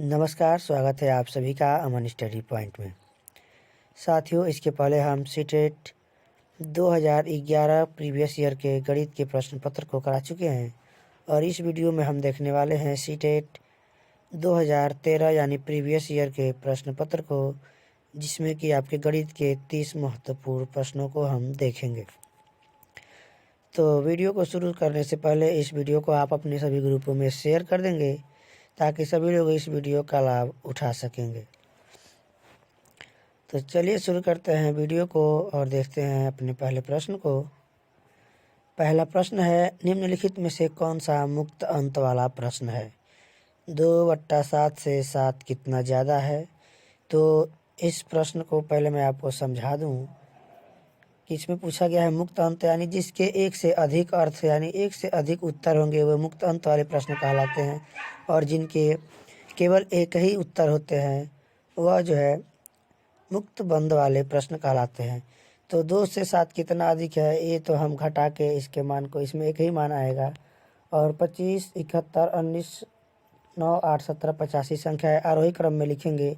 नमस्कार, स्वागत है आप सभी का अमन स्टडी पॉइंट में। साथियों, इसके पहले हम सीटेट 2011 प्रीवियस ईयर के गणित के प्रश्न पत्र को करा चुके हैं और इस वीडियो में हम देखने वाले हैं सीटेट 2013 यानी प्रीवियस ईयर के प्रश्न पत्र को, जिसमें कि आपके गणित के 30 महत्वपूर्ण प्रश्नों को हम देखेंगे। तो वीडियो को शुरू करने से पहले इस वीडियो को आप अपने सभी ग्रुपों में शेयर कर देंगे ताकि सभी लोग इस वीडियो का लाभ उठा सकेंगे। तो चलिए शुरू करते हैं वीडियो को और देखते हैं अपने पहले प्रश्न को। पहला प्रश्न है, निम्नलिखित में से कौन सा मुक्त अंत वाला प्रश्न है? 2/7 से 7 कितना ज़्यादा है? तो इस प्रश्न को पहले मैं आपको समझा दूं कि इसमें पूछा गया है मुक्त अंत, यानी जिसके एक से अधिक अर्थ यानी एक से अधिक उत्तर होंगे वे मुक्त अंत वाले प्रश्न कहलाते हैं, और जिनके केवल एक ही उत्तर होते हैं वह जो है मुक्त बंध वाले प्रश्न कहलाते हैं। तो 2 से 7 कितना अधिक है, ये तो हम घटा के इसके मान को, इसमें एक ही मान आएगा। और 25, 71, 19, 9, 8, 17, 85 संख्या है, आरोही क्रम में लिखेंगे।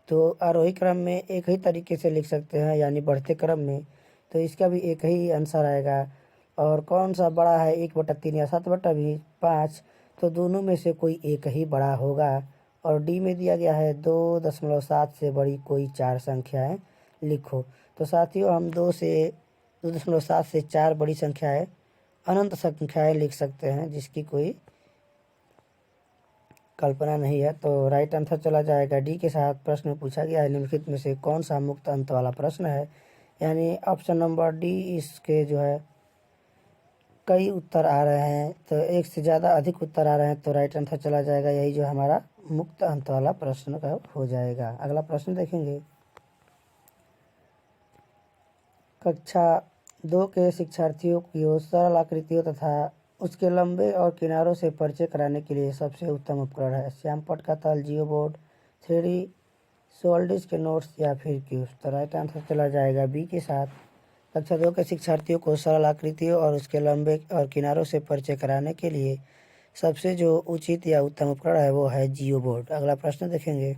तो आरोही क्रम में एक ही तरीके से लिख सकते हैं, यानी बढ़ते क्रम में, तो इसका भी एक ही आंसर आएगा। और कौन सा बड़ा है, 1/3 या 7/5? तो दोनों में से कोई एक ही बड़ा होगा। और डी में दिया गया है 2.7 से बड़ी कोई 4 संख्याएं लिखो। तो साथियों, हम 2.7 से 4 बड़ी संख्याएं, अनंत संख्याएं लिख सकते हैं जिसकी कोई कल्पना नहीं है। तो राइट आंसर चला जाएगा डी के साथ। प्रश्न में पूछा गया है निम्नलिखित में से कौन सा मुक्त अंत वाला प्रश्न है, यानी ऑप्शन नंबर डी, इसके जो है कई उत्तर आ रहे हैं, तो एक से ज़्यादा अधिक उत्तर आ रहे हैं, तो राइट आंसर चला जाएगा यही जो हमारा मुक्त अंत वाला प्रश्न का हो जाएगा। अगला प्रश्न देखेंगे। कक्षा 2 के शिक्षार्थियों को सरल आकृतियों तथा उसके लंबे और किनारों से परिचय कराने के लिए सबसे उत्तम उपकरण है श्यामपट्ट का तल, जियो बोर्ड, 3D सोल्डिस के नोट्स या फिर क्यूब्स। तो राइट आंसर चला जाएगा बी के साथ। कक्षा 2 के शिक्षार्थियों को सरल आकृतियों और उसके लंबे और किनारों से परिचय कराने के लिए सबसे जो उचित या उत्तम उपकरण है वो है जियो बोर्ड। अगला प्रश्न देखेंगे।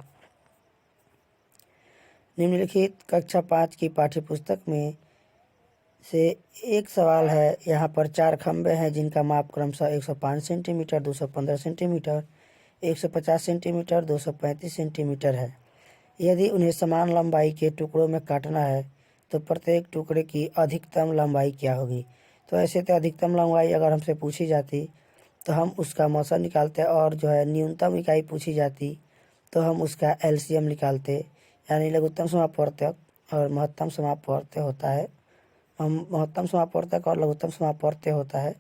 निम्नलिखित कक्षा 5 की पाठ्यपुस्तक में से एक सवाल है। यहाँ पर 4 खंबे हैं जिनका माप क्रमशः 105 सेंटीमीटर, 215 सेंटीमीटर, 150 सेंटीमीटर, 235 सेंटीमीटर है। यदि उन्हें समान लंबाई के टुकड़ों में काटना है तो प्रत्येक टुकड़े की अधिकतम लंबाई क्या होगी? तो ऐसे तो अधिकतम लंबाई अगर हमसे पूछी जाती तो हम उसका मौसा निकालते, और जो है न्यूनतम इकाई पूछी जाती तो हम उसका एलसीएम निकालते, यानी लघुत्तम समापवर्तक और महत्तम समापवर्तक होता है। महत्तम समापवर्तक और लघुत्तम समापवर्तक होता है।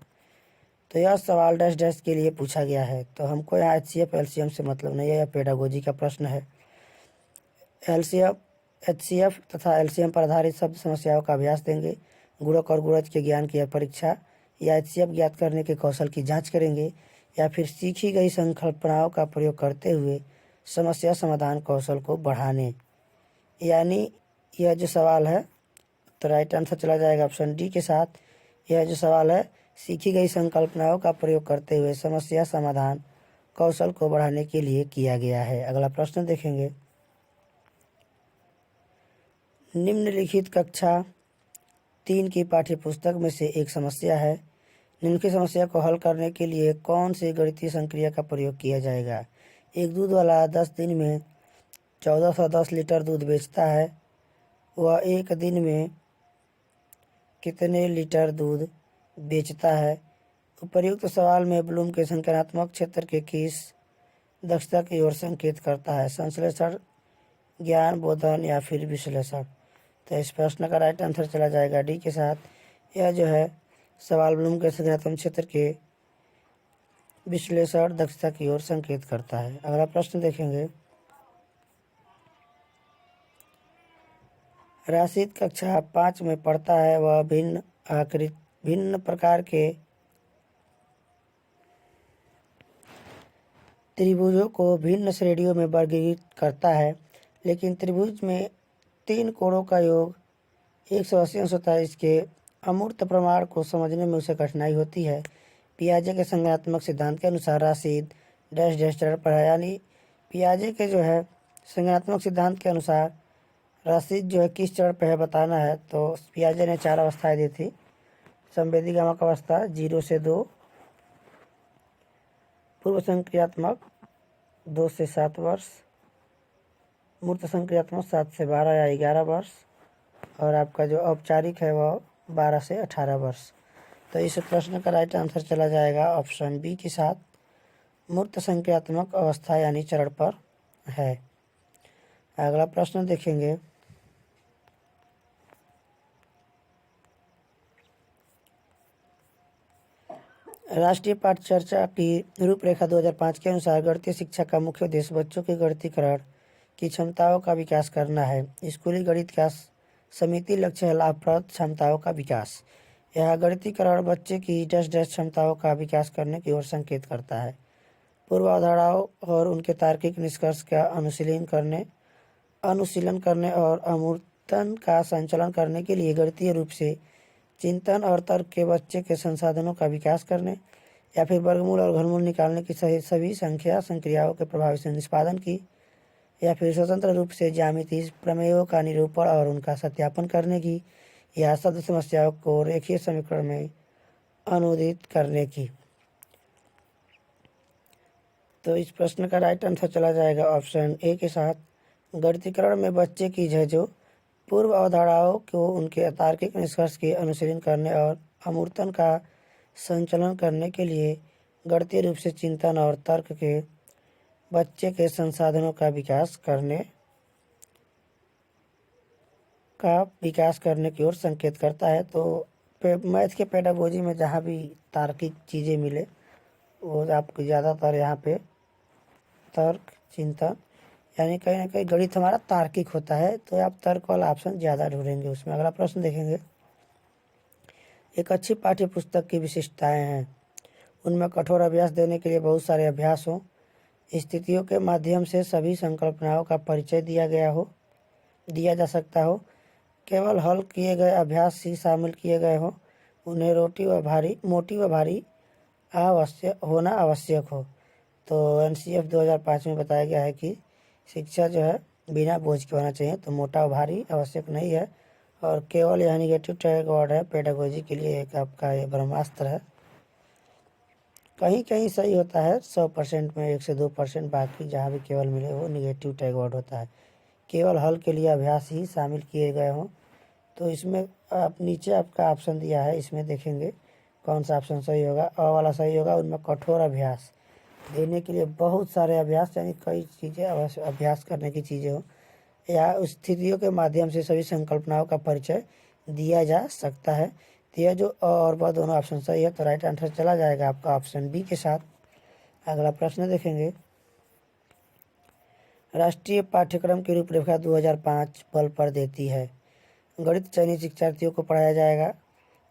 तो यह सवाल डैश डैश के लिए पूछा गया है, तो हमको यहाँ एचसीएफ एलसीएम से मतलब नहीं है, यह पेडागोजी का प्रश्न है। एचसीएफ तथा एलसीएम पर आधारित शब्द समस्याओं का अभ्यास देंगे, गुणक और गुणज के ज्ञान की परीक्षा या एचसीएफ ज्ञात करने के कौशल की जांच करेंगे, या फिर सीखी गई संकल्पनाओं का प्रयोग करते हुए समस्या समाधान कौशल को बढ़ाने। यानी यह जो सवाल है, तो राइट आंसर चला जाएगा ऑप्शन डी के साथ। यह जो सवाल है सीखी गई संकल्पनाओं का प्रयोग करते हुए समस्या समाधान कौशल को बढ़ाने के लिए किया गया है। अगला प्रश्न देखेंगे। निम्नलिखित कक्षा 3 की पाठ्यपुस्तक में से एक समस्या है। निम्नलिखित समस्या को हल करने के लिए कौन सी गणितीय संक्रिया का प्रयोग किया जाएगा? एक दूध वाला 10 दिन में 1410 लीटर दूध बेचता है, वह एक दिन में कितने लीटर दूध बेचता है? उपर्युक्त सवाल में ब्लूम के संख्यात्मक क्षेत्र के किस दक्षता की ओर संकेत करता है? संश्लेषण, ज्ञान बोधन या फिर विश्लेषण? तो इस प्रश्न का राइट आंसर चला जाएगा डी के साथ। यह जो है सवाल ब्लूम के संख्यात्मक क्षेत्र के विश्लेषण दक्षता की ओर संकेत करता है। अगला प्रश्न देखेंगे। राशिद कक्षा 5 में पढ़ता है, वह भिन्न प्रकार के त्रिभुजों को भिन्न श्रेणियों में वर्गीकृत करता है, लेकिन त्रिभुज में 3 कोणों का योग 180 अंश होता है। इसके अमूर्त प्रमाण को समझने में उसे कठिनाई होती है। पियाजे के संज्ञानात्मक सिद्धांत के अनुसार राशिद डैश डैश चरण पर है, यानी पियाजे के जो है संज्ञानात्मक सिद्धांत के अनुसार रसीद जो है किस चरण पे है बताना है। तो पियाजे ने 4 अवस्थाएं दी थी। संवेदीगामक अवस्था 0 से 2, पूर्व संक्रियात्मक 2 से 7 वर्ष, मूर्त संक्रियात्मक 7 से 12 या 11 वर्ष, और आपका जो औपचारिक है वह 12 से 18 वर्ष। तो इस प्रश्न का राइट आंसर चला जाएगा ऑप्शन बी के साथ, मूर्त संक्रियात्मक अवस्था यानी चरण पर है। अगला प्रश्न देखेंगे। राष्ट्रीय पाठ चर्चा की रूपरेखा 2005 के अनुसार गणितीय शिक्षा का मुख्य उद्देश्य बच्चों के गणितीकरण की क्षमताओं का विकास करना है। स्कूली गणित का समिति लक्ष्य है लाभप्रद क्षमताओं का विकास। यह गणितीकरण बच्चे की डैश क्षमताओं का विकास करने की ओर संकेत करता है। पूर्व अवधारणाओं और उनके तार्किक निष्कर्ष का अनुशीलन करने और अमूर्तन का संचालन करने के लिए गणितीय रूप से चिंतन और तर्क के बच्चे के संसाधनों का विकास करने, या फिर वर्गमूल और घनमूल निकालने की सभी संख्या संक्रियाओं के प्रभावी से निष्पादन की, या फिर स्वतंत्र रूप से ज्यामिति प्रमेयों का निरूपण और उनका सत्यापन करने की, या शब्द समस्याओं को रेखीय समीकरण में अनुदित करने की। तो इस प्रश्न का राइट आंसर चला जाएगा ऑप्शन ए के साथ, गणितीकरण में बच्चे की जो पूर्व अवधारणाओं को उनके तार्किक निष्कर्ष के अनुशीलन करने और अमूर्तन का संचालन करने के लिए गणितीय रूप से चिंतन और तर्क के बच्चे के संसाधनों का विकास करने की ओर संकेत करता है। तो मैथ के पेडागोजी में जहाँ भी तार्किक चीज़ें मिले वो आपको ज़्यादातर यहाँ पे तर्क चिंतन यानी कहीं ना कहीं गणित हमारा तार्किक होता है, तो आप तर्क वाला ऑप्शन ज़्यादा ढूंढेंगे उसमें। अगला प्रश्न देखेंगे। एक अच्छी पाठ्य पुस्तक की विशेषताएं हैं, उनमें कठोर अभ्यास देने के लिए बहुत सारे अभ्यास हो, स्थितियों के माध्यम से सभी संकल्पनाओं का परिचय दिया जा सकता हो, केवल हल किए गए अभ्यास ही शामिल किए गए हो, उन्हें मोटी व भारी होना आवश्यक हो। तो NCF 2005 में बताया गया है कि शिक्षा जो है बिना बोझ के होना चाहिए, तो मोटा और भारी आवश्यक नहीं है। और केवल यह निगेटिव टैग वर्ड है पेडागोजी के लिए, एक आपका ये ब्रह्मास्त्र है। कहीं कहीं सही होता है 100% में 1 से 2%, बाकी जहाँ भी केवल मिले वो निगेटिव टैग वर्ड होता है। केवल हल के लिए अभ्यास ही शामिल किए गए हों। तो इसमें आप नीचे आपका ऑप्शन दिया है, इसमें देखेंगे कौन सा ऑप्शन सही होगा। अ वाला सही होगा, उनमें कठोर अभ्यास देने के लिए बहुत सारे अभ्यास यानी कई चीज़ें अभ्यास करने की चीज़ें हो, या स्थितियों के माध्यम से सभी संकल्पनाओं का परिचय दिया जा सकता है। तो यह जो और वह दोनों ऑप्शन सही है, तो राइट आंसर चला जाएगा आपका ऑप्शन बी के साथ। अगला प्रश्न देखेंगे। राष्ट्रीय पाठ्यक्रम की रूपरेखा 2005 बल पर देती है। गणित चयनित शिक्षार्थियों को पढ़ाया जाएगा।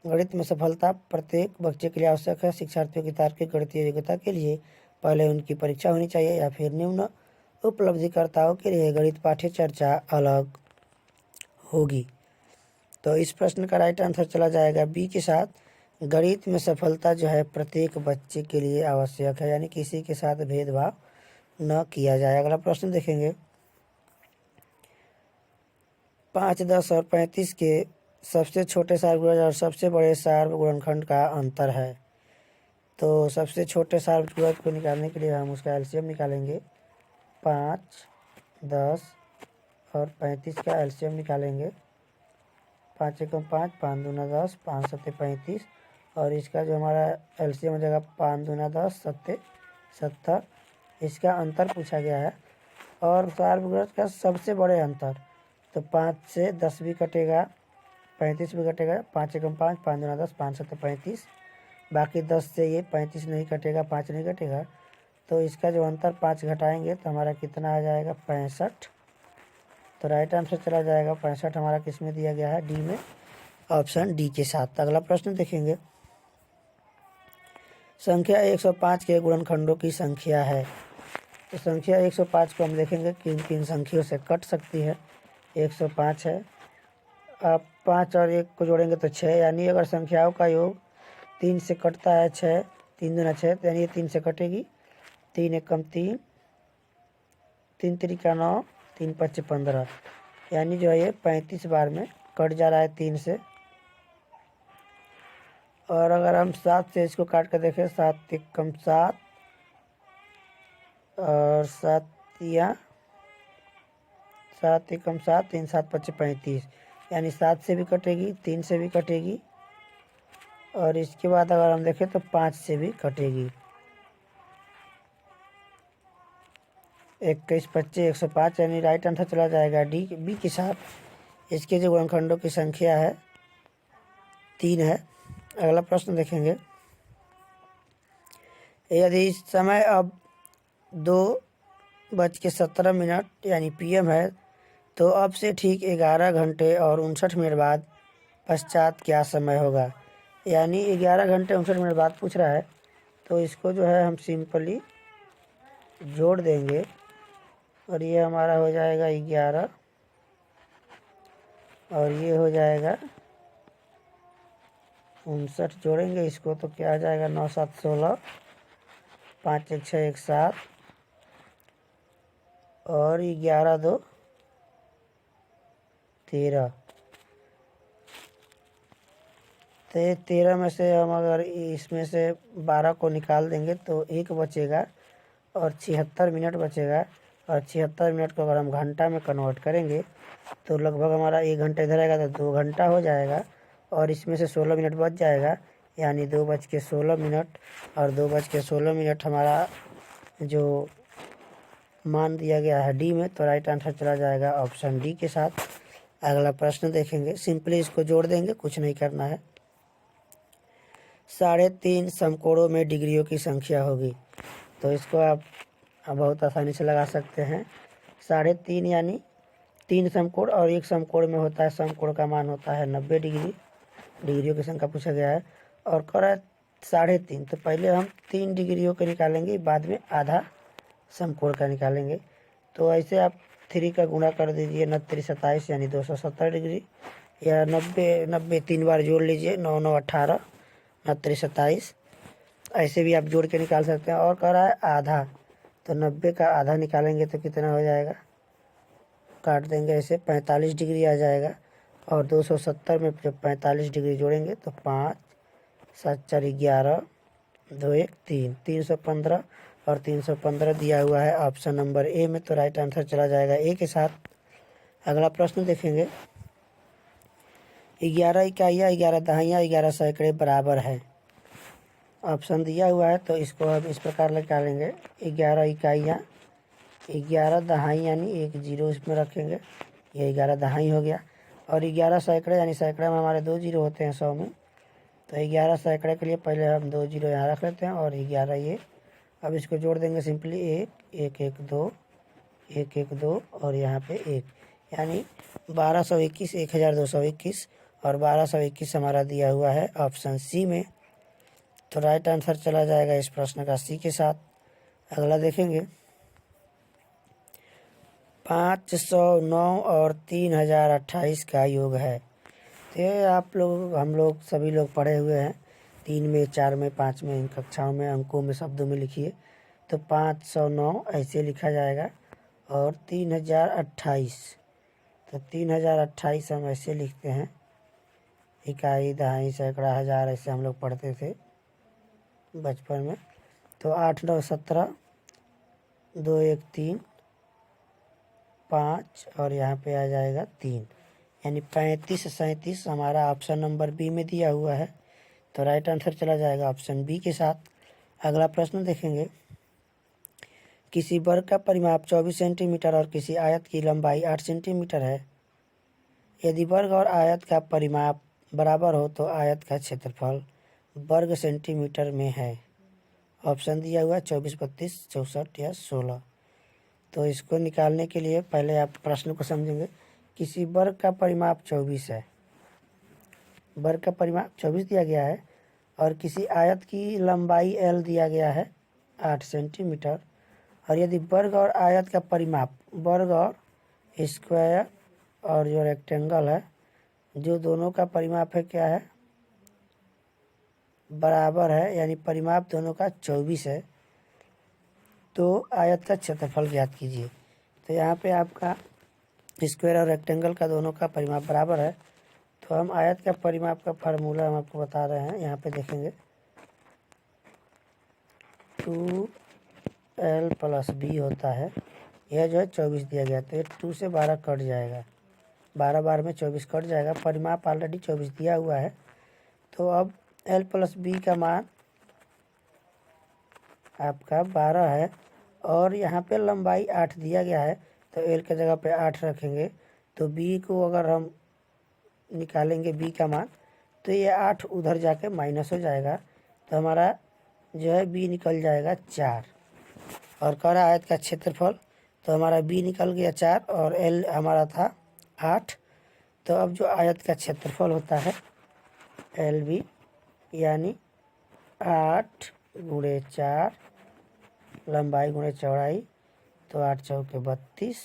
गणित में सफलता प्रत्येक बच्चे के लिए आवश्यक है। शिक्षार्थियों की तार्किक गणितीय योग्यता के लिए पहले उनकी परीक्षा होनी चाहिए, या फिर निम्न उपलब्धिकर्ताओं के लिए गणित पाठ्य चर्चा अलग होगी। तो इस प्रश्न का राइट आंसर चला जाएगा बी के साथ, गणित में सफलता जो है प्रत्येक बच्चे के लिए आवश्यक है, यानी किसी के साथ भेदभाव न किया जाए। अगला प्रश्न देखेंगे। 5, 10 और 35 के सबसे छोटे सार्वगुणज और सबसे बड़े सार्वगुणनखंड का अंतर है। तो सबसे छोटे सार्वगुणज को निकालने के लिए हम उसका एलसीएम निकालेंगे। 5, 10 और 35 का एलसीएम निकालेंगे। 5 एकम 5, 5 दूना 10, 5 सत्ते 35, और इसका जो हमारा एलसीएम हो जाएगा 5 दूना 10 सत्ते 70। इसका अंतर पूछा गया है, और सार्वगुणज का सबसे बड़े अंतर, तो 5 से 10 भी कटेगा, 35 भी कटेगा। 5 एकम 5, 5 दूना 10, 5 सत्ते 35, बाकी 10 से ये 35 नहीं कटेगा, 5 नहीं कटेगा, तो इसका जो अंतर 5 घटाएंगे तो हमारा कितना आ जाएगा 65। तो राइट आंसर चला जाएगा 65 हमारा किस में दिया गया है, डी में, ऑप्शन डी के साथ। अगला प्रश्न देखेंगे। संख्या 105 के गुणनखंडों की संख्या है। तो संख्या 105 को हम देखेंगे किन किन संख्याओं से कट सकती है। 105 है, आप 5 और 1 को जोड़ेंगे तो 6, यानी अगर संख्याओं का योग 3 से कटता है 6, 3 दूना 6, तो यानी ये 3 से कटेगी। 3 एकम 3, 3 तिरिका 9, 3 पच्चे 15, यानी जो है ये 35 बार में कट जा रहा है 3 से। और अगर हम 7 से इसको काट कर देखें, 7 एकम 7 और 7 एकम 7, 3 7 पच्चे 35, यानी 7 से भी कटेगी, 3 से भी कटेगी, और इसके बाद अगर हम देखें तो 5 से भी कटेगी। 21 पच्चे 105, यानी राइट आंसर चला जाएगा बी के साथ। इसके जो गुणनखंडों की संख्या है 3 है। अगला प्रश्न देखेंगे। यदि समय अब 2:17 यानी PM है, तो अब से ठीक 11 घंटे और 59 मिनट बाद पश्चात क्या समय होगा। यानी 11 घंटे 59 मिनट बाद पूछ रहा है, तो इसको जो है हम सिंपली जोड़ देंगे और ये हमारा हो जाएगा 11 और ये हो जाएगा 59, जोड़ेंगे इसको तो क्या आ जाएगा 9 7 16, 5 1 6 1 7 और 11 2 13। तो 13 में से हम अगर इसमें से 12 को निकाल देंगे तो 1 बचेगा और 76 मिनट बचेगा। और 76 मिनट को अगर हम घंटा में कन्वर्ट करेंगे तो लगभग हमारा 1 घंटा इधर आएगा तो 2 घंटा हो जाएगा, और इसमें से 16 मिनट बच जाएगा, यानी 2:16 और 2:16 हमारा जो मान दिया गया है डी में, तो राइट आंसर चला जाएगा ऑप्शन डी के साथ। अगला प्रश्न देखेंगे। सिंपली इसको जोड़ देंगे, कुछ नहीं करना है। 3.5 समकोणों में डिग्रियों की संख्या होगी, तो इसको आप बहुत आसानी से लगा सकते हैं। 3.5 यानी 3 समकोण और एक समकोण में होता है, समकोण का मान होता है 90 डिग्री। डिग्रियों की संख्या पूछा गया है और कर रहा है 3.5, तो पहले हम 3 डिग्रियों के निकालेंगे, बाद में आधा समकोण का निकालेंगे। तो ऐसे आप 3 का गुणा कर दीजिए, 9 3 27 यानी 270 डिग्री, या 90 3 बार जोड़ लीजिए, 9 9 18, 9 3 27, ऐसे भी आप जोड़ के निकाल सकते हैं। और कह रहा है आधा, तो 90 का आधा निकालेंगे तो कितना हो जाएगा, काट देंगे ऐसे 45 डिग्री आ जाएगा। और 270 में जब 45 डिग्री जोड़ेंगे तो 5 7 4 11 2 1 3, 315 और 315 दिया हुआ है ऑप्शन नंबर ए में, तो राइट आंसर चला जाएगा ए के साथ। अगला प्रश्न देखेंगे। 11 इकाइयाँ, 11 दहाइयाँ, 11 सैकड़े बराबर है। ऑप्शन दिया हुआ है, तो इसको हम इस प्रकार निकालेंगे। 11 इकाइयाँ, 11 दहाई यानी 1 0 इसमें रखेंगे, ये 11 दहाई हो गया। और 11 सैकड़े यानी सैकड़े में हमारे 2 0 होते हैं 100 में, तो 11 सैकड़े के लिए पहले हम 2 0 यहाँ रख लेते हैं और 11 ये। अब इसको जोड़ देंगे सिंपली, 1 1 1 2 1 1 2 और यहाँ पे 1, यानी 1221 1221 और 1221 हमारा दिया हुआ है ऑप्शन सी में, तो राइट आंसर चला जाएगा इस प्रश्न का सी के साथ। अगला देखेंगे। 509 और 3028 का योग है। तो ये आप लोग, हम लोग सभी लोग पढ़े हुए हैं, 3 में 4 में 5 में, इन कक्षाओं में अंकों में शब्दों में लिखिए। तो 509 ऐसे लिखा जाएगा और 3028, तो 3028 हम ऐसे लिखते हैं। इकाई दहाई सैकड़ा हज़ार ऐसे हम लोग पढ़ते थे बचपन में। तो 8 9 17 2 1 3 5 और यहाँ पे आ जाएगा 3, यानी 35 37 हमारा ऑप्शन नंबर बी में दिया हुआ है, तो राइट आंसर चला जाएगा ऑप्शन बी के साथ। अगला प्रश्न देखेंगे। किसी वर्ग का परिमाप 24 सेंटीमीटर और किसी आयत की लंबाई 8 सेंटीमीटर है। यदि वर्ग और आयत का परिमाप बराबर हो तो आयत का क्षेत्रफल वर्ग सेंटीमीटर में है। ऑप्शन दिया हुआ 24 32 64 या 16। तो इसको निकालने के लिए पहले आप प्रश्न को समझेंगे। किसी वर्ग का परिमाप 24 है, वर्ग का परिमाप 24 दिया गया है, और किसी आयत की लंबाई L दिया गया है 8 सेंटीमीटर। और यदि वर्ग और आयत का परिमाप, वर्ग और स्क्वायर और जो रेक्टेंगल है, जो दोनों का परिमाप है क्या है, बराबर है, यानी परिमाप दोनों का 24 है, तो आयत का क्षेत्रफल ज्ञात कीजिए। तो यहाँ पे आपका स्क्वायर और रेक्टेंगल का दोनों का परिमाप बराबर है। तो हम आयत का परिमाप का फार्मूला हम आपको बता रहे हैं, यहाँ पे देखेंगे 2l + b होता है। यह जो है 24 दिया गया, तो ये 2 से 12 कट जाएगा, 12 बार में 24 कट जाएगा। परिमाप ऑलरेडी 24 दिया हुआ है। तो अब l + b का मान आपका 12 है और यहाँ पे लंबाई 8 दिया गया है, तो l के जगह पे 8 रखेंगे। तो b को अगर हम निकालेंगे b का मान, तो ये 8 उधर जाके माइनस हो जाएगा, तो हमारा जो है b निकल जाएगा 4। और कह रहा आयत का क्षेत्रफल, तो हमारा b निकल गया 4 और l हमारा था 8। तो अब जो आयत का क्षेत्रफल होता है LB यानी 8 × 4 लंबाई × चौड़ाई, तो 8 चौके 32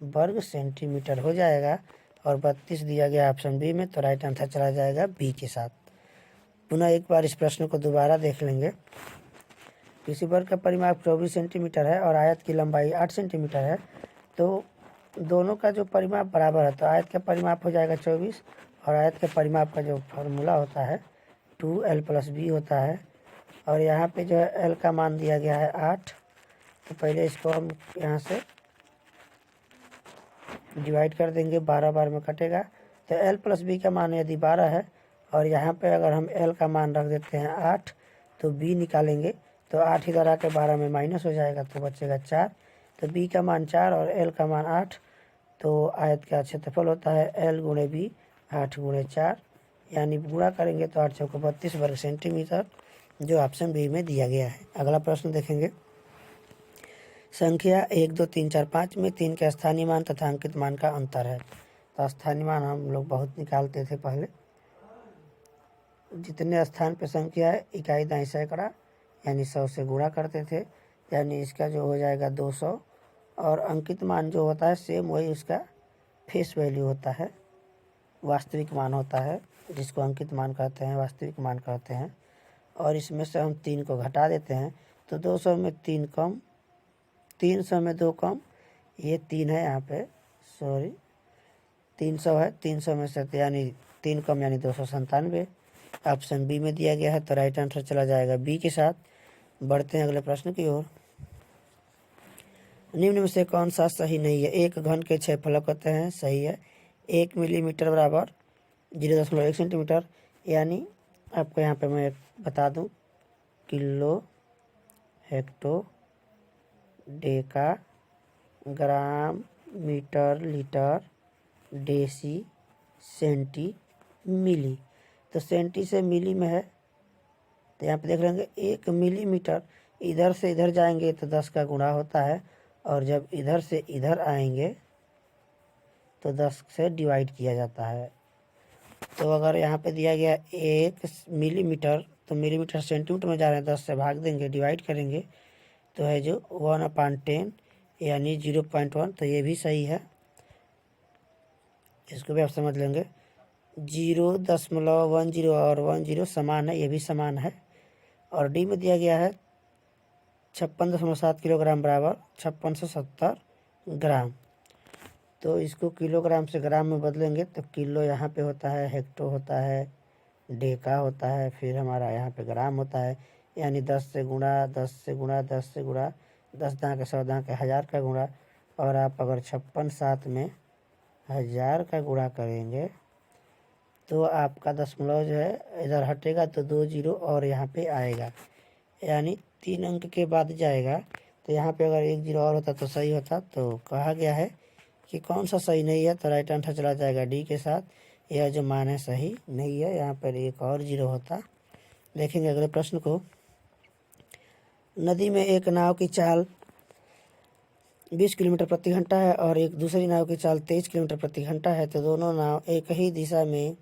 वर्ग सेंटीमीटर हो जाएगा। और 32 दिया गया ऑप्शन बी में, तो राइट आंसर चला जाएगा बी के साथ। पुनः एक बार इस प्रश्न को दोबारा देख लेंगे। किसी वर्ग का परिमाप 24 सेंटीमीटर है और आयत की लंबाई 8 सेंटीमीटर है, तो दोनों का जो परिमाप बराबर है, तो आयत का परिमाप हो जाएगा 24 और आयत के परिमाप का जो फार्मूला होता है 2l + b होता है। और यहाँ पे जो है l का मान दिया गया है 8, तो पहले इसको हम यहाँ से डिवाइड कर देंगे, 12 बार में कटेगा। तो l + b का मान यदि 12 है और यहाँ पे अगर हम l का मान रख देते हैं 8, तो b निकालेंगे, तो 8 इधर आके 12 में माइनस हो जाएगा, तो बचेगा 4। तो b का मान 4 और l का मान 8। तो आयत का क्षेत्रफल होता है l × b 8 × 4, यानी गुणा करेंगे तो 8 चौके 32 वर्ग सेंटीमीटर, जो ऑप्शन बी में दिया गया है। अगला प्रश्न देखेंगे। संख्या 1 2 3 4 5 में 3 के स्थानीय मान तथा अंकित मान का अंतर है। तो स्थानीय मान हम लोग बहुत निकालते थे पहले, जितने स्थान पे संख्या है इकाई दाई सैकड़ा यानी 100 से गुणा करते थे, यानी इसका जो हो जाएगा 200। और अंकित मान जो होता है सेम वही उसका फेस वैल्यू होता है, वास्तविक मान होता है, जिसको अंकित मान कहते हैं, वास्तविक मान कहते हैं। और इसमें से हम 3 को घटा देते हैं, तो 200 में 3 कम, 300 में 2 कम, ये 3 है यहाँ पे, सॉरी 300 है, 300 में से यानी 3 कम यानी 297। ऑप्शन बी में दिया गया है, तो राइट आंसर चला जाएगा बी के साथ। बढ़ते हैं अगले प्रश्न की ओर। निम्न में से कौन सा सही नहीं है? एक घन के 6 फलक होते हैं, सही है। 1 मिलीमीटर बराबर 0.1 सेंटीमीटर, यानी आपको यहाँ पे मैं बता दूं, किलो, हेक्टो, डेका, ग्राम, मीटर, लीटर, डेसी, सेंटी, मिली। तो सेंटी से मिली में है, तो यहाँ पे देख लेंगे 1 मिलीमीटर, इधर से इधर जाएंगे तो 10 का गुणा होता है, और जब इधर से इधर आएंगे तो 10 से डिवाइड किया जाता है। तो अगर यहाँ पे दिया गया 1 मिलीमीटर, तो मिलीमीटर सेंटीमीटर में जा रहे हैं, 10 से भाग देंगे, डिवाइड करेंगे, तो है जो 1/10 यानी 0.1। तो ये भी सही है, इसको भी आप समझ लेंगे। 0.10 और 10 समान है, ये भी समान है। और डी में दिया गया है 56.7 किलोग्राम बराबर 5670 ग्राम। तो इसको किलोग्राम से ग्राम में बदलेंगे, तो किलो यहाँ पे होता है, हेक्टो होता है, डेका होता है, फिर हमारा यहाँ पे ग्राम होता है, यानी 10 से गुणा, 10 से गुणा, 10 से गुणा, 10 दाँ के 100 दाँ के 1000 का गुणा। और आप अगर 56.7 में 1000 का गुणा करेंगे, तो आपका दशमलव जो है इधर हटेगा, तो 2 जीरो और यहाँ पे आएगा, यानी 3 अंक के बाद जाएगा। तो यहाँ पे अगर 1 जीरो और होता तो सही होता। तो कहा गया है कि कौन सा सही नहीं है, तो राइट आंसर चला जाएगा डी के साथ। यह जो मान है सही नहीं है, यहाँ पर 1 और जीरो होता। देखेंगे अगले प्रश्न को। नदी में एक नाव की चाल 20 किलोमीटर प्रति घंटा है और एक दूसरी नाव की चाल 23 किलोमीटर प्रति घंटा है, तो दोनों नाव एक ही दिशा में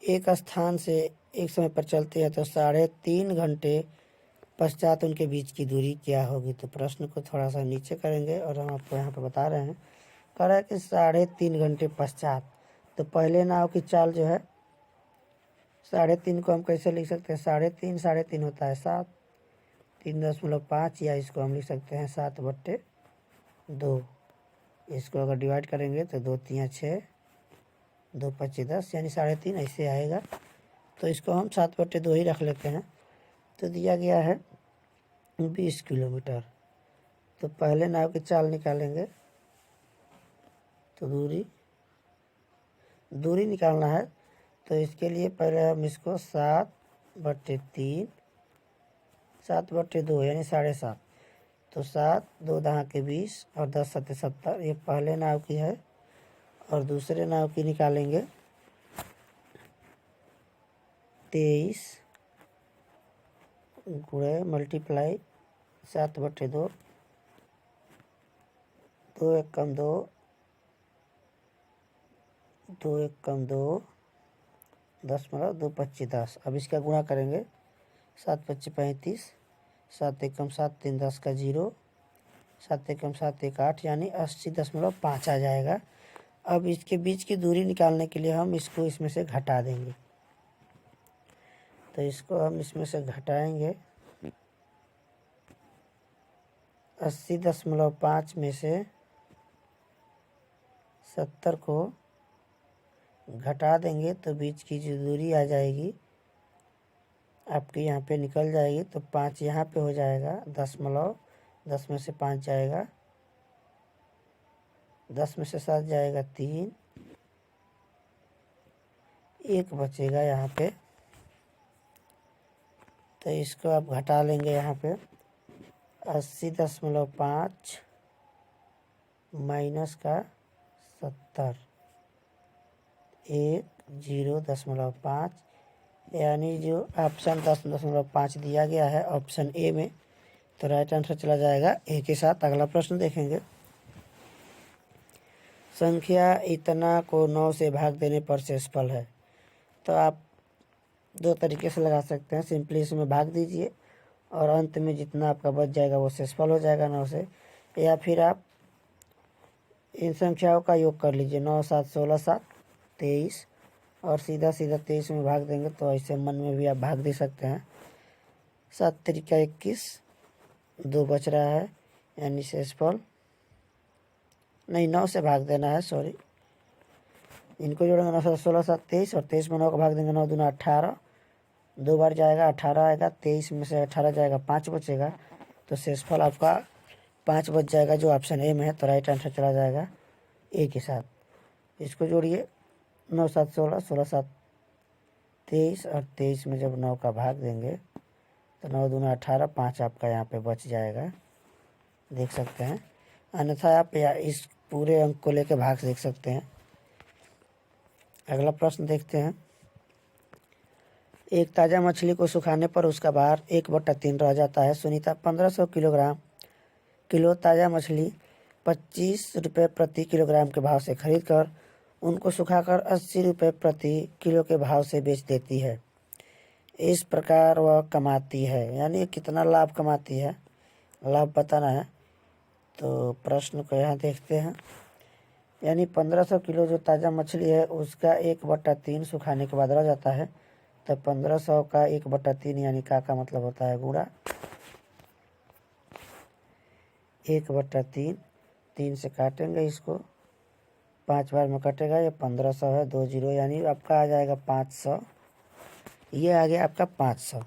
एक स्थान से एक समय पर चलते हैं, तो 3.5 घंटे पश्चात उनके बीच की दूरी क्या होगी? तो प्रश्न को थोड़ा सा नीचे करेंगे और हम आपको यहाँ पर बता रहे हैं। कह रहा है कि 3.5 घंटे पश्चात, तो पहले नाव की चाल जो है 3.5 को हम कैसे लिख सकते हैं? 3.5 होता है 7, 3.5, या इसको हम लिख सकते हैं 7/3। 2। इसको अगर डिवाइड करेंगे तो 2 3 6, 2 5 10 यानी 3.5 ऐसे आएगा। तो इसको हम 7/2 ही रख लेते हैं। तो दिया गया है 20 किलोमीटर। तो पहले नाव की चाल निकालेंगे। तो दूरी निकालना है। तो इसके लिए पहले हम इसको 7/3, 7/2 यानी 7.5। तो 7 2 दहा के 20 और 10 7 70। ये पहले नाव की है। और दूसरे नाव की निकालेंगे 23 गुणे मल्टीप्लाई 7/2, 2 1 कम 2, 2 1 कम 2, 10 25 10। अब इसका गुणा करेंगे। 7 25 35, 7 1 कम 7 3 10 का 0, 7 1 कम 7 1 8 यानी 80.5 आ जाएगा। अब इसके बीच की दूरी निकालने के लिए हम इसको इसमें से घटा देंगे। तो इसको हम इसमें से घटाएंगे। 80.5 में से 70 को घटा देंगे तो बीच की जो दूरी आ जाएगी आपके यहाँ पे निकल जाएगी। तो 5 यहाँ पे हो जाएगा। 10 में से 5 जाएगा, 10 में से 7 जाएगा 3, 1 बचेगा यहाँ पे। तो इसको आप घटा लेंगे यहाँ पे। 80.5 माइनस का 70, 1 0.5 यानी जो ऑप्शन 10.5 दिया गया है ऑप्शन ए में। तो राइट आंसर चला जाएगा ए के साथ। अगला प्रश्न देखेंगे। संख्या इतना को 9 से भाग देने पर शेषफल है। तो आप 2 तरीके से लगा सकते हैं। सिंपली इसमें भाग दीजिए और अंत में जितना आपका बच जाएगा वो शेषफल हो जाएगा 9 से। या फिर आप इन संख्याओं का योग कर लीजिए। 9 7 16 7 23 और सीधा 23 में भाग देंगे। तो ऐसे मन में भी आप भाग दे सकते हैं। 7 3 21, 2 बच रहा है यानी शेषफल नहीं 9 से भाग देना है, सॉरी। इनको जोड़ेंगे 9 7 16 7 23 और 23 में 9 को भाग देंगे। 9 दूना 18, 2 बार जाएगा 18 आएगा। 23 में से 18 जाएगा 5 बचेगा। तो शेषफल आपका 5 बच जाएगा जो ऑप्शन ए में है। तो राइट आंसर चला जाएगा ए के साथ। इसको जोड़िए 9 7 16, 16 7 23 और 23 में जब 9 का भाग देंगे तो 9 दूना 18, 5 आपका यहाँ पे बच जाएगा, देख सकते हैं। अन्यथा आप या इस पूरे अंक को लेकर भाग देख सकते हैं। अगला प्रश्न देखते हैं। एक ताज़ा मछली को सुखाने पर उसका भार 1/3 रह जाता है। सुनीता 1500 किलो ताज़ा मछली 25 रुपये प्रति किलोग्राम के भाव से खरीद कर उनको सुखाकर 80 रुपये प्रति किलो के भाव से बेच देती है। इस प्रकार वह कमाती है, यानी कितना लाभ कमाती है, लाभ बताना है। तो प्रश्न को यहाँ देखते हैं। यानी 1500 किलो जो ताज़ा मछली है उसका 1/3 सुखाने के बाद रह जाता है। तो 1500 का 1/3 यानी का मतलब होता है गुणा 1/3। 3 से काटेंगे इसको, 5 बार में कटेगा। ये 1500 है, 2 0 यानी आपका आ जाएगा 500। ये आ गया आपका 500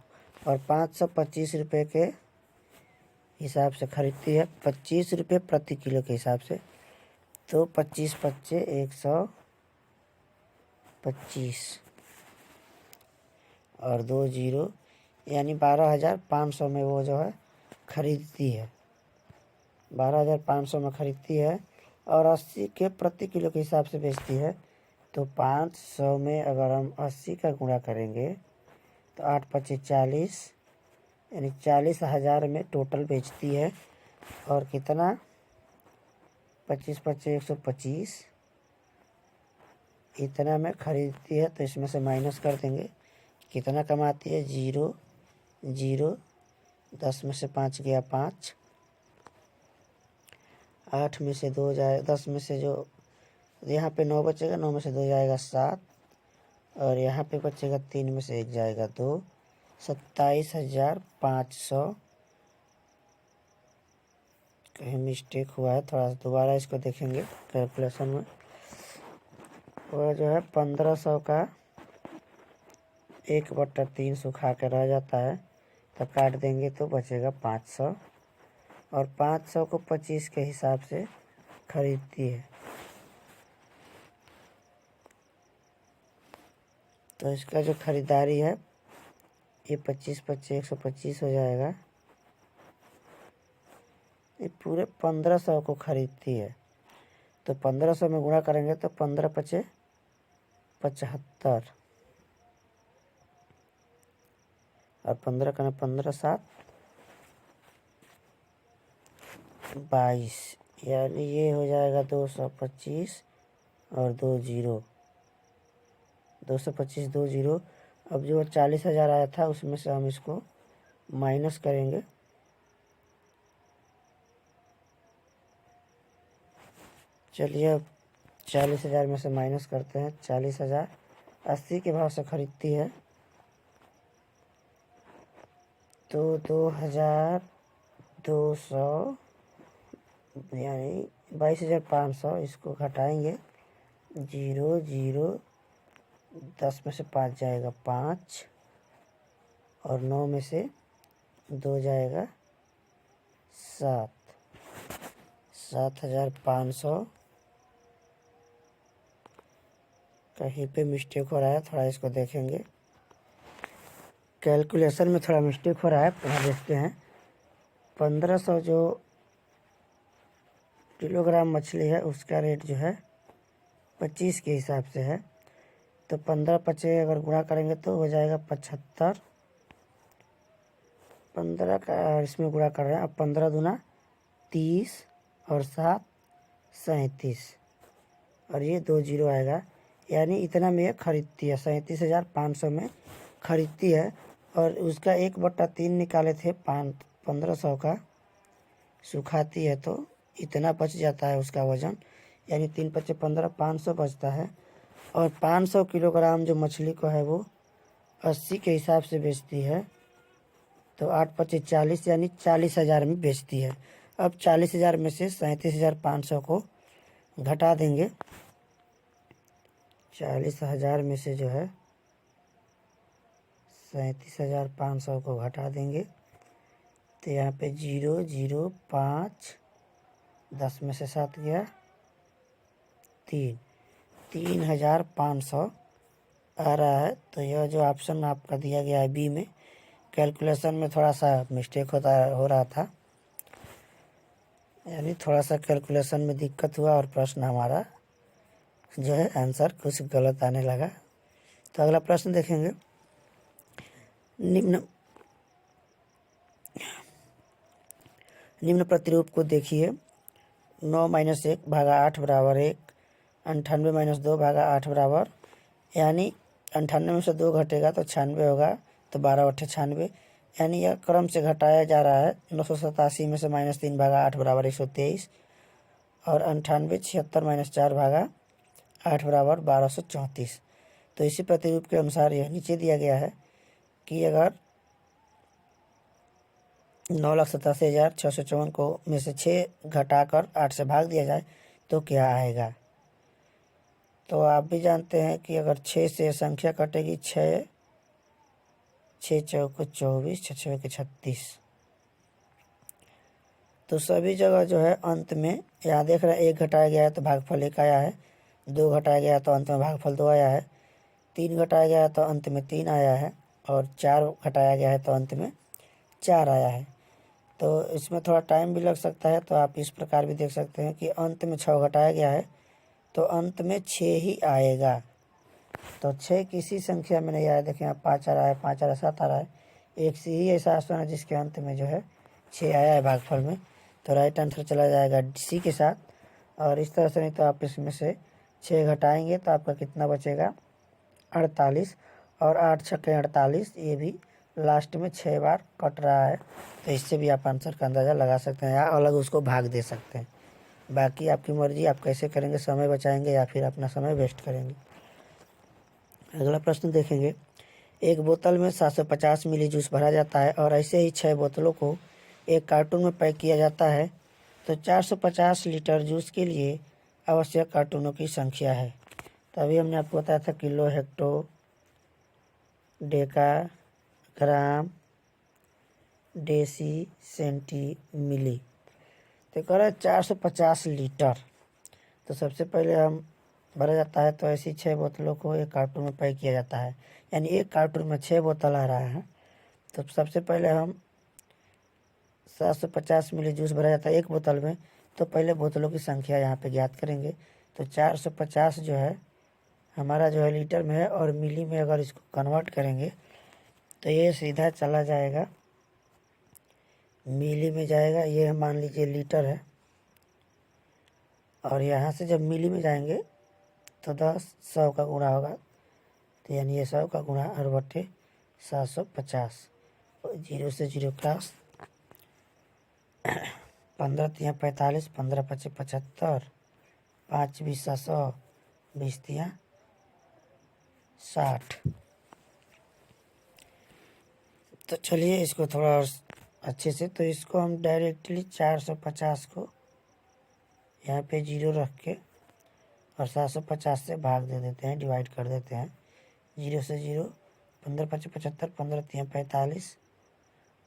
और 500 25 रुपये के हिसाब से खरीदती है, 25 रुपये प्रति किलो के हिसाब से। तो 25 25 125 और 2 0 यानी 12,500 में वो जो है खरीदती है। 12,500 में खरीदती है और 80 के प्रति किलो के हिसाब से बेचती है। तो 500 में अगर हम 80 का गुणा करेंगे तो 8 25 40 यानी 40,000 में टोटल बेचती है। और कितना 25 25 125 इतना में खरीदती है। तो इसमें से माइनस कर देंगे, कितना कमाती है 0 0। 10 में से 5 गया 5, 8 में से 2 जाए, 10 में से जो यहाँ पे 9 बचेगा, 9 में से 2 जाएगा 7 और यहाँ पे बचेगा 3 में से 1 जाएगा 2। 27,500 कहीं मिस्टेक हुआ है, थोड़ा सा दोबारा इसको देखेंगे कैलकुलेशन में। वह जो है 1500 का 1/3 सुखा के रह जाता है, तो काट देंगे तो बचेगा 500, और 500 को 25 के हिसाब से खरीदती है। तो इसका जो खरीदारी है ये 25 125 हो जाएगा। ये पूरे 1500 को खरीदती है, तो 1500 में गुणा करेंगे तो 15 पचे 75, और 15 का 15 7 22, यानी ये हो जाएगा 225 और 2 जीरो, 225 2 जीरो। अब जो 40,000 आया था उसमें से हम इसको माइनस करेंगे, चलिए अब 40,000 में से माइनस करते हैं। 40,000 80 के भाव से खरीदती है, तो 2200 यानी 22,500, इसको घटाएंगे, 0 0 10 में से 5 जाएगा 5, और 9 में से 2 जाएगा 7, 7,500। कहीं पे मिस्टेक हो रहा है, थोड़ा इसको देखेंगे, कैलकुलेशन में थोड़ा मिस्टेक हो रहा है, पुनः देखते हैं। 1500 जो किलोग्राम मछली है उसका रेट जो है 25 के हिसाब से है, तो 15 पचे अगर गुणा करेंगे तो हो जाएगा 75। 15 का इसमें गुणा कर रहे हैं, अब 15 दूना 30 और 7 37, और ये 2 जीरो आएगा, यानी इतना में ये खरीदती है, 37,500 में खरीदती है। और उसका 1/3 निकाले थे 1500 का, सुखाती है तो इतना बच जाता है उसका वज़न, यानी 3 पचे 15 500 बचता है। और 500 किलोग्राम जो मछली को है वो 80 के हिसाब से बेचती है, तो 8 पचे 40 यानी 40,000 में बेचती है। अब 40,000 में से 37,500 को घटा देंगे, 40,000 में से जो है 37,500 को घटा देंगे, तो यहाँ पे 0 0 5, 10 में से 7 गया 3, 3,500 आ रहा है। तो यह जो ऑप्शन आपका दिया गया है बी में, कैलकुलेशन में थोड़ा सा मिस्टेक हो रहा था, यानी थोड़ा सा कैलकुलेशन में दिक्कत हुआ और प्रश्न हमारा जो है आंसर कुछ गलत आने लगा। तो अगला प्रश्न देखेंगे। निम्न प्रतिरूप को देखिए। 9 - 1 भागा 8 बराबर 1, 98 - 2 भागा 8 बराबर, यानी 98 में से 2 घटेगा तो 96 होगा, तो 12 × 8 = 96, यानी यह क्रम से घटाया जा रहा है। 987 में से -3 भागा 8 बराबर 123, और 98 76 - 4 भागा 8 बराबर 1234। तो इसी प्रतिरूप के अनुसार यह नीचे दिया गया है कि अगर 9,87,654 को में से 6 घटाकर 8 से भाग दिया जाए तो क्या आएगा। तो आप भी जानते हैं कि अगर 6 से संख्या कटेगी 6 6 चौको 24, 6 छः 36, तो सभी जगह जो है अंत में, यहाँ देख रहे हैं 1 घटाया गया है तो भागफल 1 आया है, 2 घटाया गया है तो अंत में भागफल 2 आया है, 3 घटाया गया है तो अंत में 3 आया है, और 4 घटाया गया है तो अंत में 4 आया है। तो इसमें थोड़ा टाइम भी लग सकता है, तो आप इस प्रकार भी देख सकते हैं कि अंत में 6 घटाया गया है तो अंत में 6 ही आएगा। तो 6 किसी संख्या में नहीं आया, देखें यहाँ 5 आ रहा है, 5 आ रहा है, 7 आ रहा है, एक से ही ऐसा आसन है जिसके अंत में जो है 6 आया है भागफल में, तो राइट आंसर चला जाएगा सी के साथ। और इस तरह से नहीं तो आप इसमें से 6 घटाएंगे तो आपका कितना बचेगा 48, और 8 छक्के 48, ये भी लास्ट में 6 बार कट रहा है, तो इससे भी आप आंसर का अंदाज़ा लगा सकते हैं या अलग उसको भाग दे सकते हैं। बाकी आपकी मर्जी, आप कैसे करेंगे, समय बचाएंगे या फिर अपना समय वेस्ट करेंगे। अगला प्रश्न देखेंगे। एक बोतल में 750 मिली जूस भरा जाता है और ऐसे ही 6 बोतलों को एक कार्टून में पैक किया जाता है। तो 450 लीटर जूस के लिए आवश्यक कार्टूनों की संख्या है। तो अभी हमने आपको बताया था किलो, हेक्टो, डेका, ग्राम, डेसी, सेंटी, मिली। तो कह रहा है 450 लीटर। तो सबसे पहले हम भरा जाता है तो ऐसी 6 बोतलों को एक कार्टून में पैक किया जाता है, यानी एक कार्टून में 6 बोतल आ रहा है। तो सबसे पहले हम 750 मिली जूस भरा जाता है एक बोतल में। तो पहले बोतलों की संख्या यहाँ पे ज्ञात करेंगे। तो 450 जो है हमारा जो है लीटर में है, और मिली में अगर इसको कन्वर्ट करेंगे तो ये सीधा चला जाएगा मिली में जाएगा। ये मान लीजिए लीटर है, और यहाँ से जब मिली में जाएंगे तो 10 100 का गुणा होगा। तो यानी ये 100 का गुणा और बटे 750, 0 से 0 क्रॉस, 15 तिया 45, 15 पचे 75, 5 20 100, 20 तिया 60। तो चलिए इसको थोड़ा और अच्छे से, तो इसको हम डायरेक्टली 450 को यहाँ पे 0 रख के और 750 से भाग दे देते हैं, डिवाइड कर देते हैं। 0 से 0, 15 पचे 75, 15 तिया 45,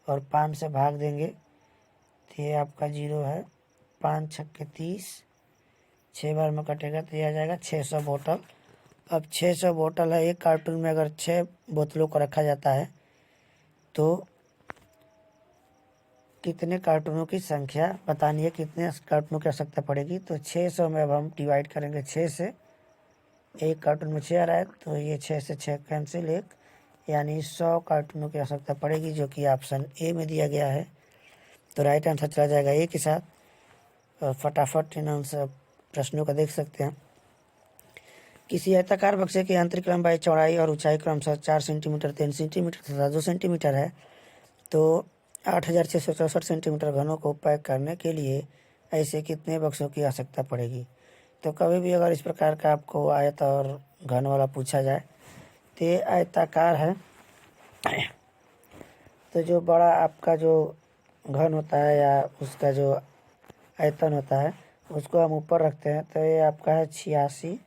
और 5 से भाग देंगे तो ये आपका 0 है। 5 छक्के 30, 6 बार में कटेगा तो ये आ जाएगा 600 बोतल। अब 600 बोतल है, एक कार्टून में अगर 6 बोतलों को रखा जाता है तो कितने कार्टूनों की संख्या बतानी है, कितने कार्टूनों की आवश्यकता पड़ेगी। तो 600 में अब हम डिवाइड करेंगे 6 से। एक कार्टून में 6 आ रहा है तो ये 6 से 6 कैंसिल, एक, यानी 100 कार्टूनों की आवश्यकता पड़ेगी, जो कि ऑप्शन ए में दिया गया है। तो राइट आंसर चला जाएगा ए के साथ। और फटाफट इन आंसर प्रश्नों का देख सकते हैं। किसी आयताकार बक्से की आंतरिक लंबाई, चौड़ाई और ऊंचाई क्रमशः 4 सेंटीमीटर, 3 सेंटीमीटर तथा 2 सेंटीमीटर है। तो 8664 सेंटीमीटर घनों को पैक करने के लिए ऐसे कितने बक्सों की आवश्यकता पड़ेगी। तो कभी भी अगर इस प्रकार का आपको आयत और घन वाला पूछा जाए तो ये आयताकार है। तो जो बड़ा आपका जो घन होता है या उसका जो आयतन होता है उसको हम ऊपर रखते हैं। तो ये आपका है 86,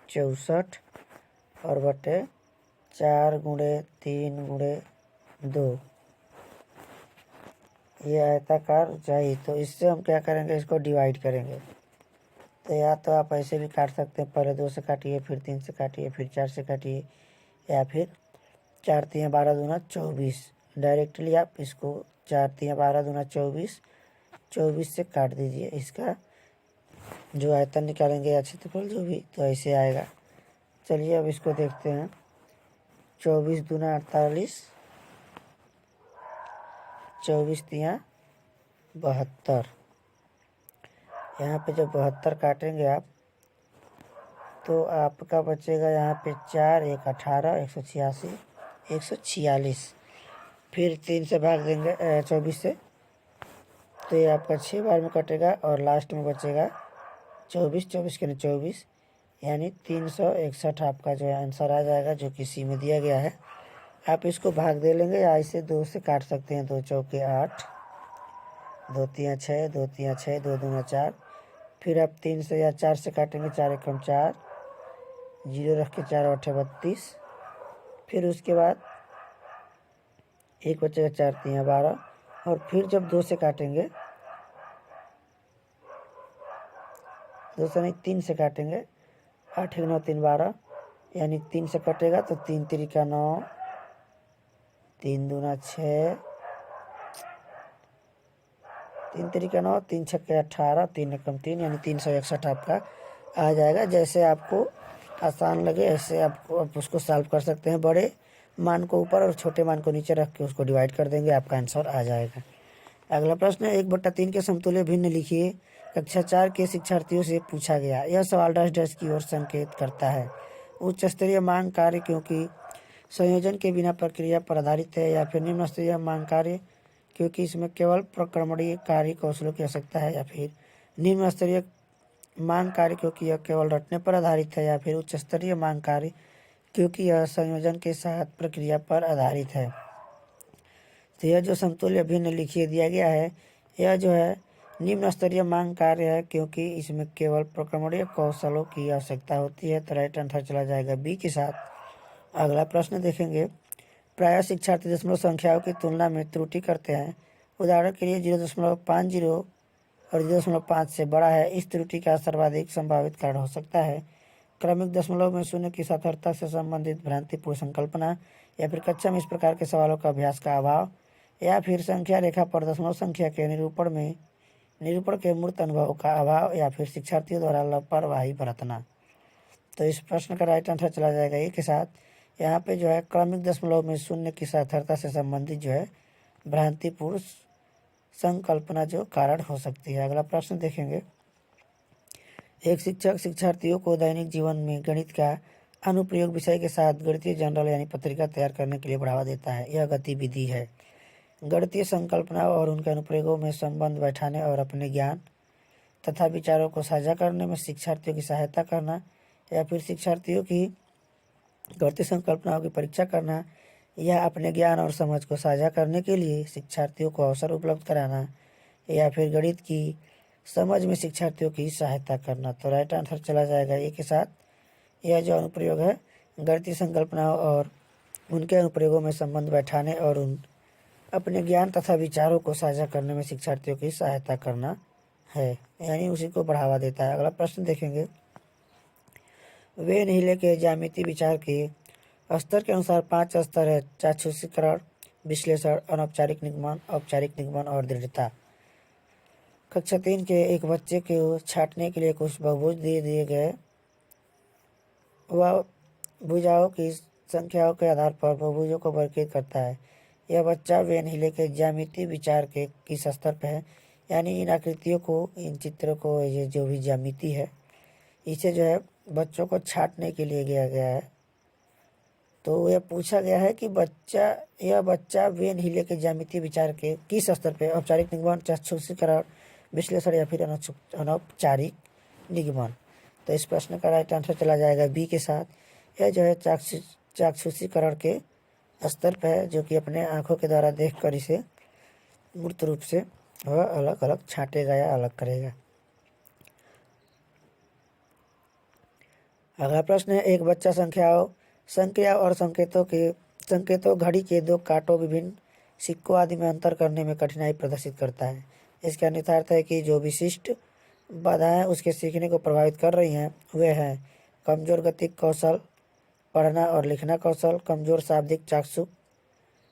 64 और बटे 4 गुणे 3 गुणे 2, ये आयताकार ऊंचाई। तो इससे हम क्या करेंगे, इसको डिवाइड करेंगे। तो या तो आप ऐसे भी काट सकते हैं, पहले 2 से काटिए, फिर 3 से काटिए, फिर 4 से काटिए, या फिर 4 तिया 12 दूना 24। डायरेक्टली आप इसको 4 तिया 12 दूना 24, 24 से काट दीजिए। इसका जो आयतन निकालेंगे या क्षेत्रफल जो भी, तो ऐसे आएगा। चलिए अब इसको देखते हैं। 24 दूना 48, 24 तिया 72। यहाँ पे जब 72 काटेंगे आप तो आपका बचेगा यहाँ पे 4, 1 18, 186, 146। फिर 3 से भाग देंगे 24 से, तो ये आपका 6 बार में कटेगा और लास्ट में बचेगा 24, 24 के 24, यानी 361 आपका जो है आंसर आ जाएगा, जो कि सी में दिया गया है। आप इसको भाग दे लेंगे या इसे 2 से काट सकते हैं। 2 चौके 8, 2 तिया 6, 2 तिया 6, 2 दूना 4। फिर आप 3 से या 4 से काटेंगे, 4 एकम 4, 0 रख के 4 8 32। फिर उसके बाद एक बचेगा 4 तिया 12, और फिर जब 2 से काटेंगे, 2 से नहीं 3 से काटेंगे, 8 9 3 12, यानी 3 से कटेगा तो 3 तिरिका 9, 3 दूना 6, 3 तिरिका 9, 3 छक्के 18, 3 एकम 3, यानी 361 आपका आ जाएगा। जैसे आपको आसान लगे ऐसे आपको आप उसको सॉल्व कर सकते हैं। बड़े मान को ऊपर और छोटे मान को नीचे रख के उसको डिवाइड कर देंगे, आपका आंसर आ जाएगा। अगला प्रश्न है, 1/3 के समतुल्य भिन्न लिखिए। कक्षा 4 के शिक्षार्थियों से पूछा गया। यह सवाल डैश डैश की ओर संकेत करता है। उच्च स्तरीय मांग कार्य क्योंकि संयोजन के बिना प्रक्रिया पर आधारित है, या फिर निम्न स्तरीय मांग कार्य क्योंकि इसमें केवल प्रक्रमणीय कार्य कौशलों की आवश्यकता है, या फिर निम्न स्तरीय मांग कार्य क्योंकि यह केवल रटने पर आधारित है, या फिर उच्च स्तरीय मांग कार्य क्योंकि यह संयोजन के साथ प्रक्रिया पर आधारित है। तो यह जो समतुल्य भिन्न लिखिए दिया गया है, यह जो है निम्न स्तरीय मांग कार्य है क्योंकि इसमें केवल प्रक्रमणीय कौशलों की आवश्यकता होती है। तो राइट आंसर चला जाएगा बी के साथ। अगला प्रश्न देखेंगे। प्रायः शिक्षार्थी दशमलव संख्याओं की तुलना में त्रुटि करते हैं। उदाहरण के लिए 0.50 और 0.5 से बड़ा है। इस त्रुटि का सर्वाधिक संभावित कारण हो सकता है क्रमिक दशमलव में शून्य की सार्थकता से संबंधित भ्रांतिपूर्ण संकल्पना, या फिर कक्षा में इस प्रकार के सवालों का अभ्यास का अभाव, या फिर संख्या रेखा पर दशमलव संख्या के निरूपण के मूर्त अनुभव का अभाव, या फिर शिक्षार्थियों द्वारा लापरवाही बरतना। तो इस प्रश्न का राइट आंसर चला जाएगा ए के साथ। यहाँ पे जो है क्रमिक दशमलव में शून्य की सार्थकता से संबंधित जो है भ्रांतिपूर्ण संकल्पना जो कारण हो सकती है। अगला प्रश्न देखेंगे। एक शिक्षक शिक्षार्थियों को दैनिक जीवन में गणित का अनुप्रयोग विषय के साथ गणितीय जर्नल यानी पत्रिका तैयार करने के लिए बढ़ावा देता है। यह गतिविधि है गणितीय संकल्पना और उनके अनुप्रयोगों में संबंध बैठाने और अपने ज्ञान तथा विचारों को साझा करने में शिक्षार्थियों की सहायता करना, या फिर शिक्षार्थियों की गणितीय संकल्पनाओं की परीक्षा करना, या अपने ज्ञान और समझ को साझा करने के लिए शिक्षार्थियों को अवसर उपलब्ध कराना, या फिर गणित की समझ में शिक्षार्थियों की सहायता करना। तो राइट आंसर चला जाएगा ए के साथ। यह जो अनुप्रयोग है गणितीय संकल्पनाओं और उनके अनुप्रयोगों में संबंध बैठाने और अपने ज्ञान तथा विचारों को साझा करने में शिक्षार्थियों की सहायता करना है, यानी उसी को बढ़ावा देता है। अगला प्रश्न देखेंगे। वेन-हीले के ज्यामितीय विचार के स्तर के अनुसार 5 स्तर है। चाक्षुषीकरण, विश्लेषण, अनौपचारिक निगमन, औपचारिक निगमन और दृढ़ता। कक्षा 3 के एक बच्चे को छांटने के लिए कुछ बहुभुज दे दिए गए। वह भुजाओं की संख्याओं के आधार पर बहुभुजों को वर्गीकृत करता है। यह बच्चा वेन-हीले के ज्यामितीय विचार के किस स्तर पर है, यानी इन आकृतियों को, इन चित्रों को, ये जो भी ज्यामिति है इसे जो है बच्चों को छांटने के लिए गया गया है। तो यह पूछा गया है कि यह बच्चा वेन-हीले के ज्यामितीय विचार के किस स्तर पर, औपचारिक निगमन, चाक्षुषीकरण, विश्लेषण या फिर अनौपचारिक निगमन। तो इस प्रश्न का राइट आंसर चला जाएगा बी के साथ। यह जो है चाक्षुषीकरण के स्तर पर है, जो कि अपने आंखों के द्वारा देखकर इसे मूर्त रूप से वह अलग अलग छांटेगा या अलग करेगा। अगला प्रश्न है। एक बच्चा संख्या और संकेतों घड़ी के 2 कांटों, विभिन्न सिक्कों आदि में अंतर करने में कठिनाई प्रदर्शित करता है। इसका निहितार्थ है कि जो विशिष्ट बाधाएं उसके सीखने को प्रभावित कर रही हैं वे हैं कमजोर गतिक कौशल, पढ़ना और लिखना कौशल, कमजोर शाब्दिक चाक्षुष,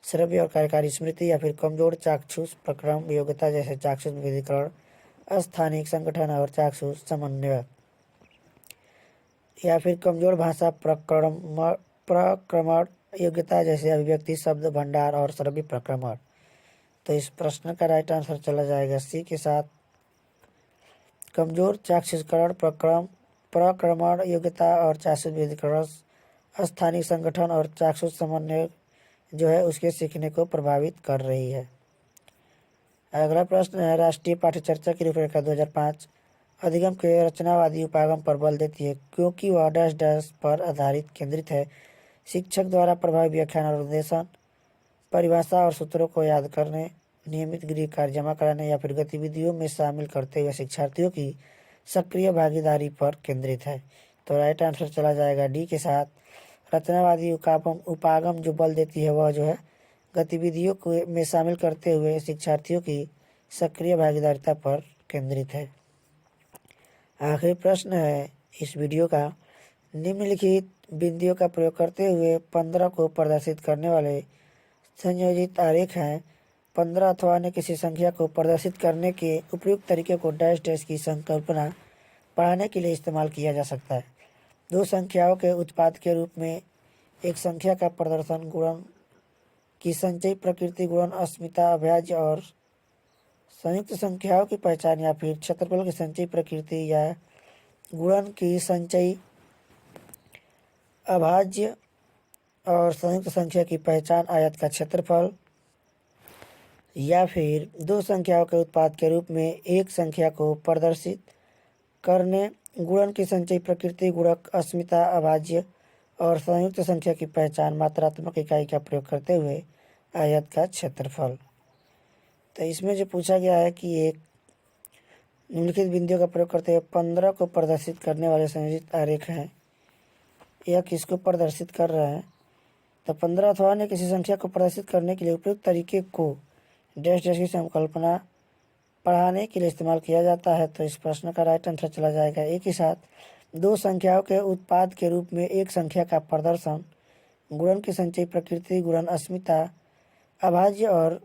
श्रव्य और कार्यकारी स्मृति, या फिर कमजोर चाक्षुष प्रक्रम योग्यता जैसे चाक्षुष विविधीकरण, स्थानिक संगठन और चाक्षुष समन्वय, या फिर कमजोर भाषा प्रक्रमण योग्यता जैसे अभिव्यक्ति, शब्द भंडार और श्रव्य प्रक्रमण। तो इस प्रश्न का राइट आंसर चला जाएगा सी के साथ। कमजोर चाक्षुषकरण, प्रक्रमण योग्यता और चाक्षुष विविधीकरण, स्थानिक संगठन और चाक्षुष समन्वय जो है उसके सीखने को प्रभावित कर रही है। अगला प्रश्न है। राष्ट्रीय पाठ्यचर्चा की रूपरेखा 2005 अधिगम के रचनावादी उपागम पर बल देती है क्योंकि वह डैश डैश पर आधारित केंद्रित है। शिक्षक द्वारा प्रभावी व्याख्यान और निर्देशन, परिभाषा और सूत्रों को याद करने, नियमित गृह कार्य जमा कराने या फिर गतिविधियों में शामिल करते हुए शिक्षार्थियों की सक्रिय भागीदारी पर केंद्रित है। तो राइट आंसर चला जाएगा डी के साथ। रचनावादी उपागम जो बल देती है वह जो है गतिविधियों को में शामिल करते हुए शिक्षार्थियों की सक्रिय भागीदारिता पर केंद्रित है। आखिरी प्रश्न है इस वीडियो का। निम्नलिखित बिंदुओं का प्रयोग करते हुए 15 को प्रदर्शित करने वाले संयोजित आरेख हैं। 15 अथवा अन्य किसी संख्या को प्रदर्शित करने के उपयुक्त तरीके को डैश डैश की संकल्पना पढ़ाने के लिए इस्तेमाल किया जा सकता है। 2 संख्याओं के उत्पाद के रूप में एक संख्या का प्रदर्शन, गुणन की संचयी प्रकृति, गुणन अस्मिता, अभाज्य और संयुक्त संख्याओं की पहचान, या फिर क्षेत्रफल की संचयी प्रकृति या गुणन की संचयी, अभाज्य और संयुक्त संख्या की पहचान, आयत का क्षेत्रफल, या फिर 2 संख्याओं के उत्पाद के रूप में एक संख्या को प्रदर्शित करने, गुणन की संचयी प्रकृति, गुणक अस्मिता, अभाज्य और संयुक्त संख्या की पहचान, मात्रात्मक इकाई का प्रयोग करते हुए आयत का क्षेत्रफल। तो इसमें जो पूछा गया है कि एक निम्नलिखित बिंदुओं का प्रयोग करते हुए 15 को प्रदर्शित करने वाले संयोजित आरेख हैं। यह किसको प्रदर्शित कर रहा है? तो 15 अथवा अन्य किसी संख्या को प्रदर्शित करने के लिए उपयुक्त तरीके को डैश डैश की संकल्पना पढ़ाने के लिए इस्तेमाल किया जाता है। तो इस प्रश्न का राइट आंसर चला जाएगा एक ही साथ दो संख्याओं के उत्पाद के रूप में एक संख्या का प्रदर्शन, गुणन की संचयी प्रकृति, गुणन अस्मिता, अभाज्य और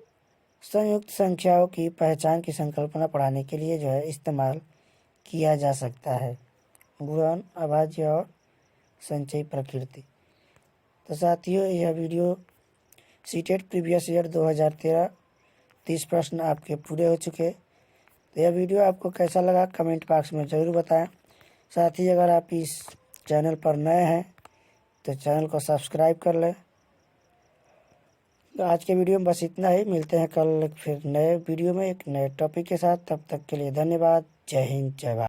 संयुक्त संख्याओं की पहचान की संकल्पना पढ़ाने के लिए जो है इस्तेमाल किया जा सकता है। गुणन, अभाज्य और संचयी प्रकृति। तो साथियों, यह वीडियो सीटेट प्रीवियस ईयर 2013 30 प्रश्न आपके पूरे हो चुके। तो यह वीडियो आपको कैसा लगा कमेंट बॉक्स में ज़रूर बताएं। साथ ही अगर आप इस चैनल पर नए हैं तो चैनल को सब्सक्राइब कर लें। तो आज के वीडियो में बस इतना ही। मिलते हैं कल फिर नए वीडियो में एक नए टॉपिक के साथ। तब तक के लिए धन्यवाद। जय हिंद, जय भारत।